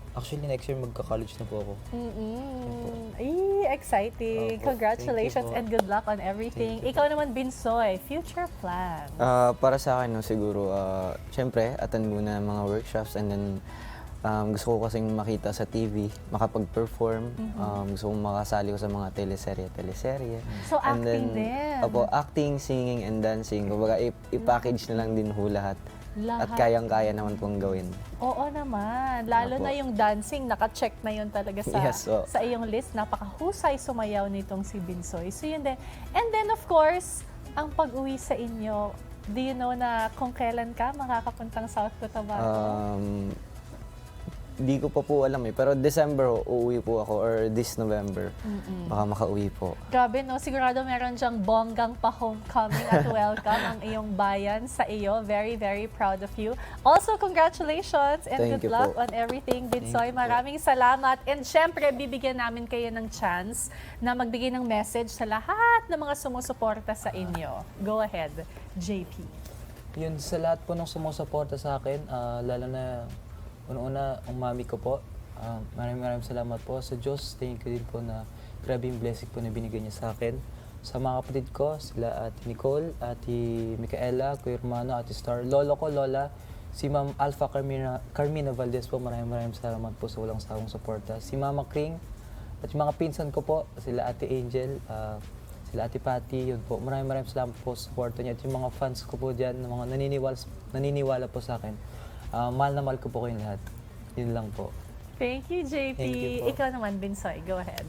Actually, next year magka-college na po ako. Ay, exciting. Opo, Congratulations thank you po. and good luck on everything. Thank you Ikaw naman, Binsoy, future plans. Para sa akin, no, siguro, syempre, attend muna ng mga workshops and then gusto ko kasing makita sa TV, makapag-perform. Gusto kong makasali ko sa mga teleserye. So, And acting then, din. Opo, acting, singing, and dancing. Kumbaga, i-package na lang din ho lahat. At Lahat. kayang-kaya naman pong gawin. Oo naman. Lalo Opo. na yung dancing, naka-check na yun talaga sa, Yes, oo. sa iyong list. Napakahusay sumayaw nitong si Binsoy. So yun din. And then of course, ang pag-uwi sa inyo, do you know na kung kailan ka makakapuntang South Cotabato? Di ko pa po alam pero December uuwi po ako or this November. Baka makauwi po. Grabe no, sigurado meron dyang bonggang pa-homecoming at welcome ang iyong bayan sa iyo. Very, very proud of you. Also, congratulations and Thank good you luck po. on everything. Binsoy, Thank you po. maraming salamat. And syempre, bibigyan namin kayo ng chance na magbigay ng message sa lahat ng mga sumusuporta sa inyo. Go ahead, JP. Yun, sa lahat po ng sumusuporta sa akin, lalo na una-una ang mami ko po. Maraming salamat po sa Diyos. Thank you din po na grabe yung blessing po na binigay niya sa akin. Sa mga kapatid ko, sila Ate Nicole, Ate Micaela, Kuya Romano, Ate Star, lolo ko, lola, si Ma'am Alpha Carmina Valdez po. Maraming salamat po sa walang sawang suporta. Si Mama Kring, at yung mga pinsan ko po, sila Ate Angel, sila Ate Patty, yun po. Maraming salamat po sa suporta niya. At yung mga fans ko po dyan, mga naniniwala po sa akin. Mahal na mahal ko po kayong lahat. Yun lang po. Thank you, JP. Thank you po. Ikaw naman, Binsoy. Go ahead.